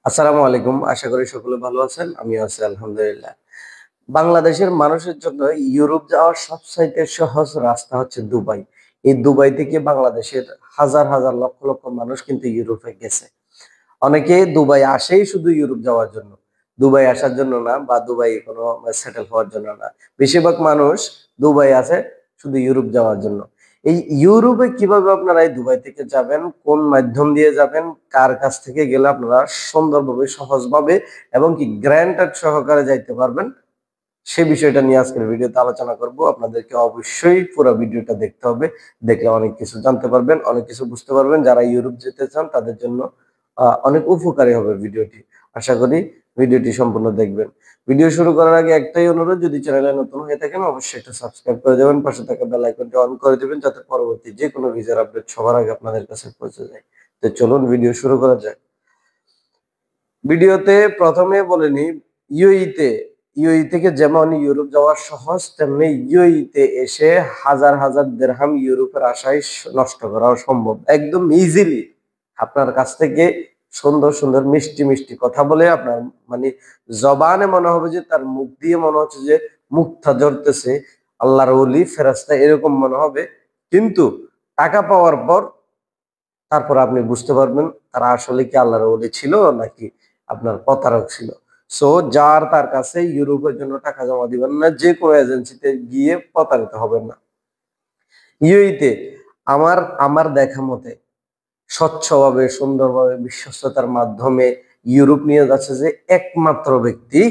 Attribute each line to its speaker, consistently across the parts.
Speaker 1: আসসালামু আলাইকুম। আশা করি সকলে ভালো আছেন। আমিও আছি আলহামদুলিল্লাহ। বাংলাদেশের মানুষের জন্য ইউরোপ যাওয়ার সবচাইতে সহজ রাস্তা হচ্ছে দুবাই। এই দুবাই থেকে বাংলাদেশের হাজার, হাজার লক্ষ, লক্ষ মানুষ কিন্তু ইউরোপে গেছে। অনেকে দুবাই আসেই শুধু ইউরোপ যাওয়ার জন্য। দুবাই আসার জন্য না বা দুবাই কোনো সেটেল হওয়ার জন্য না। বেশিরভাগ মানুষ দুবাই আসে শুধু ইউরোপ যাওয়ার জন্য। এই ইউরোপে কিভাবে আপনারা এই দুবাই থেকে যাবেন, কোন মাধ্যম দিয়ে যাবেন, কার কাছ থেকে গেলে আপনারা সুন্দরভাবে, সহজভাবে এবং কি গ্র্যান্টেড সহকারে যাইতে পারবেন, সে বিষয়টা নিয়ে আজকের ভিডিওতে আলোচনা করব। আপনাদেরকে অবশ্যই পুরো ভিডিওটা দেখতে হবে। দেখলে অনেক কিছু জানতে পারবেন, অনেক কিছু বুঝতে পারবেন। যারা ইউরোপ যেতে চান তাদের জন্য অনেক উপকারী হবে ভিডিওটি। আশা করি ভিডিওটি সম্পূর্ণ দেখবেন। ভিডিও শুরু করার আগে একটাই অনুরোধ, যদি চ্যানেলে নতুন হয়ে থাকেন অবশ্যই একটা সাবস্ক্রাইব করে দেবেন, পাশে থাকা বেল আইকনটি অন করে দিবেন যাতে পরবর্তী যে কোনো ভিডিওর আপডেট সবার আগে আপনাদের কাছে পৌঁছে যায়। তো চলুন ভিডিও শুরু করা যাক। ভিডিওতে প্রথমে বলে নিই, ইউএই থেকে যেমন ইউরোপ যাওয়া সহজ, তেমনি ইউএই তে এসে হাজার হাজার দিরহাম ইউরোপের আশায় নষ্ট করাও সম্ভব একদম ইজিলি। আপনার কাছ থেকে সুন্দর সুন্দর মিষ্টি মিষ্টি কথা বলে আপনার মানে জবানে মনে হবে যে তার মুখ দিয়ে মনে হচ্ছে যে মুক্তা ঝরতেছে, আল্লাহর ওলি ফেরেশতা এরকম মনে হবে। কিন্তু টাকা পাওয়ার পর তারপর আপনি বুঝতে পারবেন তারা আসলে কি আল্লাহর ওলি ছিল নাকি আপনার প্রতারক ছিল। সো যার তার কাছে ইউরোপের জন্য টাকা জমা দিবেন না, যে কোনো এজেন্সিতে গিয়ে প্রতারিত হবেন না। ইউএইতে আমার আমার দেখা মতে স্বচ্ছভাবে, সুন্দরভাবে, বিশ্বস্ততার মাধ্যমে ইউরোপ নিয়ে যাচ্ছে যে একমাত্র ব্যক্তি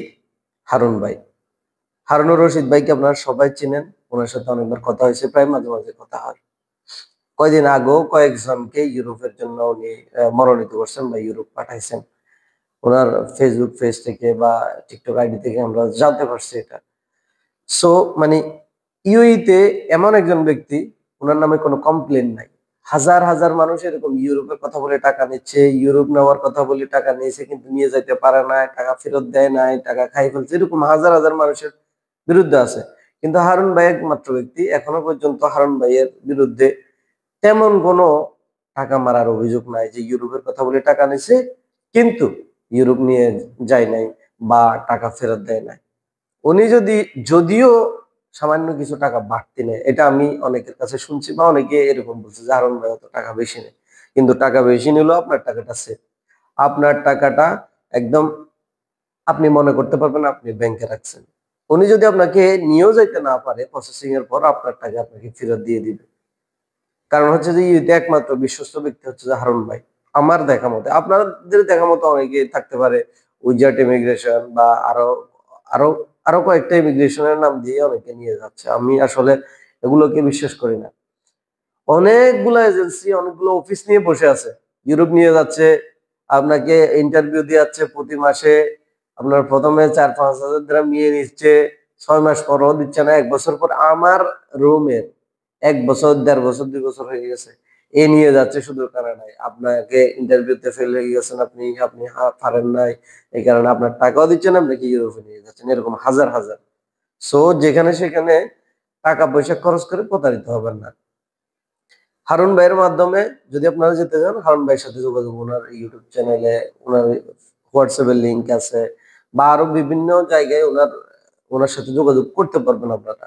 Speaker 1: হারুন ভাই। হারুনুর রশিদ ভাইকে আপনারা সবাই চিনেন। ওনার সাথে অনেকবার কথা হয়েছে, প্রায় মাঝে মাঝে কথা হয়। কয়দিন আগেও কয়েকজনকে ইউরোপের জন্য উনি মনোনীত করছেন বা ইউরোপ পাঠাইছেন। উনার ফেসবুক পেজ থেকে বা টিকটক আইডি থেকে আমরা জানতে পারছি এটা। সো মানে ইউএইতে এমন একজন ব্যক্তি, উনার নামে কোনো কমপ্লেন নাই। হাজার হাজার মানুষ এরকম ইউরোপের কথা বলে টাকা নিচ্ছে, ইউরোপ নেওয়ার কথা বলে টাকা নিয়েছে কিন্তু নিয়ে যাইতে পারে না, টাকা ফেরত দেয় নাই, টাকা খাই ফেলছে, এরকম হাজার হাজার মানুষের বিরুদ্ধে আছে। কিন্তু হারুন ভাই একমাত্র ব্যক্তি, এখনো পর্যন্ত হারুন ভাইয়ের বিরুদ্ধে তেমন কোনো টাকা মারার অভিযোগ নাই যে ইউরোপের কথা বলে টাকা নিছে কিন্তু ইউরোপ নিয়ে যায় নাই বা টাকা ফেরত দেয় নাই। উনি যদিও সামান্য কিছু টাকা বাড়তি নেয়, এটা আমি অনেকের কাছে শুনছি বা অনেকে এরকম বলছে যে হারুন ভাই অত টাকা বেশি নেয়। কিন্তু টাকা বেশি নিলেও আপনার টাকাটা সেফ। আপনার টাকাটা একদম আপনি মনে করতে পারবেন আপনি ব্যাংকে রাখছেন। উনি যদি আপনাকে নিয়েও যাইতে না পারে, প্রসেসিং এর পর আপনার টাকা আপনাকে ফেরত দিয়ে দিবে। কারণ হচ্ছে যে ইউতে একমাত্র বিশ্বস্ত ব্যক্তি হচ্ছে যে হারুন ভাই। আমার দেখা মতে, আপনাদের দেখা মতো অনেকে থাকতে পারে, উইজার্ড ইমিগ্রেশন বা আরো আরো কয়েকটা ইমিগ্রেশনের নাম দিয়ে অনেকে নিয়ে যাচ্ছে। আমি আসলে এগুলোকে বিশ্বাস করি না। অনেকগুলো এজেন্সি, অনেকগুলো অফিস নিয়ে বসে আছে, ইউরোপ নিয়ে যাচ্ছে, আপনাকে ইন্টারভিউ দিয়ে যাচ্ছে প্রতি মাসে। আপনার প্রথমে 4-5 হাজার দ্রাম নিয়ে নিচ্ছে, 6 মাস পরও দিচ্ছে না, 1 বছর পর। আমার রুমের 1 বছর, 1.5 বছর, 2 বছর হয়ে গেছে, এ নিয়ে যাচ্ছে শুধু কানাডায়। আপনাকে ইন্টারভিউতে ফেল হয়ে গেছেন, আপনি আপনি পারেন নাই, এই কারণে আপনার টাকাও দিচ্ছেন, আপনাকে ইউরোপে নিয়ে যাচ্ছেন, এরকম হাজার হাজার। সো যেখানে সেখানে টাকা পয়সা খরচ করে প্রতারিত হবেন না। হারুন ভাইয়ের মাধ্যমে যদি আপনারা যেতে চান, হারুন ভাইয়ের সাথে যোগাযোগ, ওনার ইউটিউব চ্যানেলে, ওনার হোয়াটসঅ্যাপের লিঙ্ক আছে বা আরো বিভিন্ন জায়গায় ওনার সাথে যোগাযোগ করতে পারবেন আপনারা।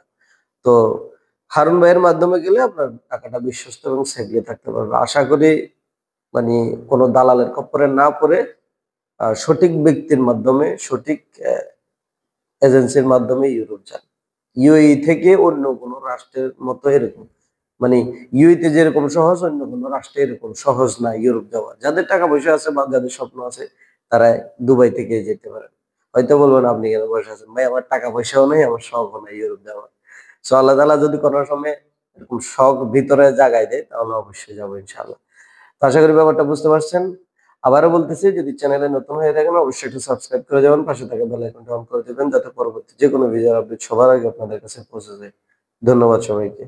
Speaker 1: তো হারুন ভাইয়ের মাধ্যমে গেলে আপনার টাকাটা বিশ্বস্ত এবং সেফলি থাকতে পারবে। আশা করি মানে কোনো দালালের খপ্পরে না পড়ে সঠিক ব্যক্তির মাধ্যমে, সঠিক এজেন্সির মাধ্যমে ইউরোপ যান। ইউএই থেকে অন্য কোনো রাষ্ট্রের মতো এরকম মানে ইউএই তে যেরকম সহজ, অন্য কোনো রাষ্ট্রে এরকম সহজ না ইউরোপ যাওয়া। যাদের টাকা পয়সা আছে বা যাদের স্বপ্ন আছে তারা দুবাই থেকে যেতে পারেন। হয়তো বলবেন আপনি কেন বসে আছেন, ভাই আমার টাকা পয়সাও নেই, আমার শখও নাই ইউরোপ যাওয়ার। সো আল্লাহ তাআলা যদি কোনো সময় এরকম শখ ভিতরে জাগায় দেয় তাহলে অবশ্যই যাবো ইনশাআল্লাহ। তো আশা করি ব্যাপারটা বুঝতে পারছেন। আবারও বলতেছি, যদি চ্যানেলে নতুন হয়ে থাকেন অবশ্যই একটু সাবস্ক্রাইব করে যাবেন, পাশে থাকা বেল আইকনটা অন করে দিবেন যাতে পরবর্তী যে কোনো ভিডিওর আপডেট সবার আগে আপনাদের কাছে পৌঁছে যায়। ধন্যবাদ সবাইকে।